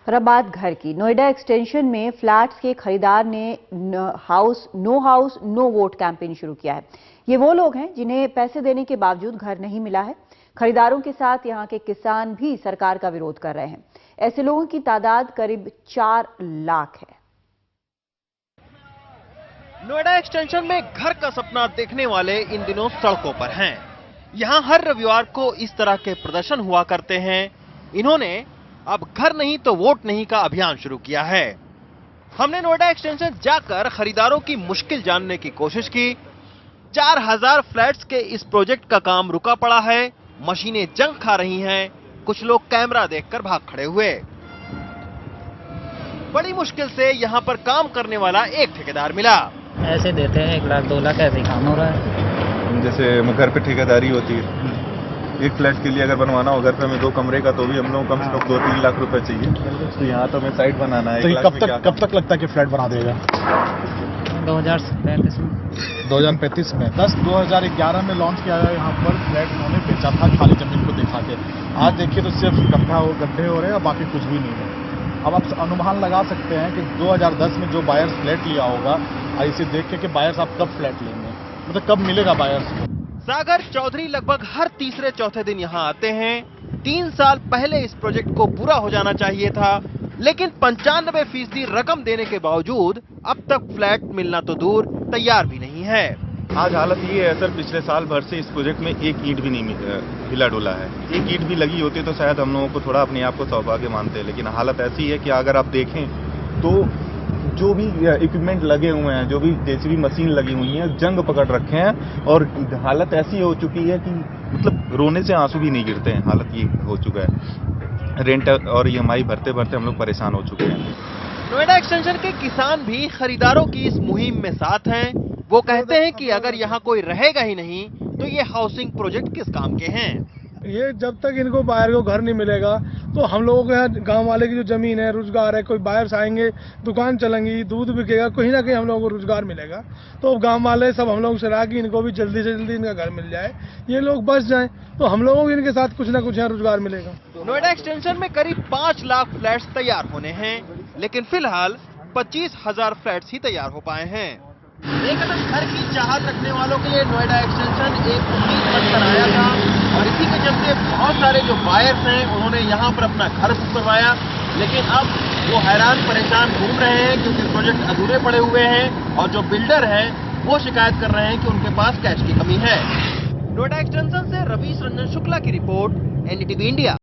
और अब बात घर की। नोएडा एक्सटेंशन में फ्लैट्स के खरीदार ने हाउस नो वोट कैंपेन शुरू किया है। ये वो लोग हैं जिन्हें पैसे देने के बावजूद घर नहीं मिला है। खरीदारों के साथ यहां के किसान भी सरकार का विरोध कर रहे हैं। ऐसे लोगों की तादाद करीब 4 लाख है। नोएडा एक्सटेंशन में घर का सपना देखने वाले इन दिनों सड़कों पर हैं। यहां हर रविवार को इस तरह के प्रदर्शन हुआ करते हैं। इन्होंने अब घर नहीं तो वोट नहीं का अभियान शुरू किया है। हमने नोएडा एक्सटेंशन जाकर खरीदारों की मुश्किल जानने की कोशिश की। 4000 फ्लैट्स के इस प्रोजेक्ट का काम रुका पड़ा है। मशीनें जंग खा रही हैं। कुछ लोग कैमरा देखकर भाग खड़े हुए। बड़ी मुश्किल से यहां पर काम करने वाला एक ठेकेदार मिला। ऐसे देते हैं 1 लाख 2 लाख ऐसे काम हो रहा है। जैसे घर पे ठेकेदारी होती है, एक फ्लैट के लिए अगर बनवाना हो घर पे हमें 2 कमरे का तो भी हम लोग कम से कम 2-3 लाख रुपए चाहिए। तो यहाँ तो हमें साइट बनाना है। तो कब तक लगता है कि फ्लैट बना देगा? 2035 में। 2035 में 2011 में लॉन्च किया गया। यहाँ पर फ्लैट उन्होंने बेचा था खाली जमीन को दिखा के। आज देखिए तो सिर्फ गड्ढे हो रहे हैं, बाकी कुछ भी नहीं है। अब आप अनुमान लगा सकते हैं कि 2010 में जो बायर्स फ्लैट लिया होगा, इसे देख के कि बायर्स आप कब फ्लैट लेंगे, मतलब कब मिलेगा बायर्स को। सागर चौधरी लगभग हर तीसरे चौथे दिन यहाँ आते हैं। 3 साल पहले इस प्रोजेक्ट को पूरा हो जाना चाहिए था, लेकिन 95% रकम देने के बावजूद अब तक फ्लैट मिलना तो दूर तैयार भी नहीं है। आज हालत ये है सर, पिछले साल भर से इस प्रोजेक्ट में एक ईंट भी नहीं हिला डोला है। एक ईंट भी लगी होती तो शायद हम लोगों को थोड़ा अपने आप को सौभाग्य मानते, लेकिन हालत ऐसी है कि अगर आप देखें तो जो भी इक्विपमेंट लगे हुए हैं, जो भी जेसीबी मशीन लगी हुई है, जंग पकड़ रखे हैं और हालत ऐसी हो चुकी है कि मतलब रोने से आंसू भी नहीं गिरते हैं। हालत ये हो चुका है। रेंट और ईएमआई भरते भरते हम लोग परेशान हो चुके हैं। नोएडा एक्सटेंशन के किसान भी खरीदारों की इस मुहिम में साथ हैं। वो कहते हैं कि अगर यहाँ कोई रहेगा ही नहीं तो ये हाउसिंग प्रोजेक्ट किस काम के हैं। ये जब तक इनको बाहर को घर नहीं मिलेगा तो हम लोगों के यहाँ गांव वाले की जो जमीन है, रोजगार है, कोई बाहर आएंगे, दुकान चलेंगी, दूध बिकेगा, कहीं ना कहीं हम लोगों को रोजगार मिलेगा। तो गांव वाले सब हम लोग से रहा कि इनको भी जल्दी से जल्दी इनका घर मिल जाए, ये लोग बच जाएं तो हम लोगों को इनके साथ कुछ ना कुछ यहाँ रोजगार मिलेगा। नोएडा एक्सटेंशन में करीब 5 लाख फ्लैट्स तैयार होने हैं, लेकिन फिलहाल 25,000 फ्लैट्स ही तैयार हो पाए हैं। एक घर की चाहत रखने वालों के लिए नोएडा एक्सटेंशन एक उम्मीद बनकर आया था और इसी के चलते बहुत सारे जो बायर्स हैं उन्होंने यहाँ पर अपना घर बुक करवाया, लेकिन अब वो हैरान परेशान घूम रहे हैं क्योंकि प्रोजेक्ट अधूरे पड़े हुए हैं और जो बिल्डर हैं वो शिकायत कर रहे हैं कि उनके पास कैश की कमी है। नोएडा एक्सटेंशन से रवीश रंजन शुक्ला की रिपोर्ट, NDTV इंडिया।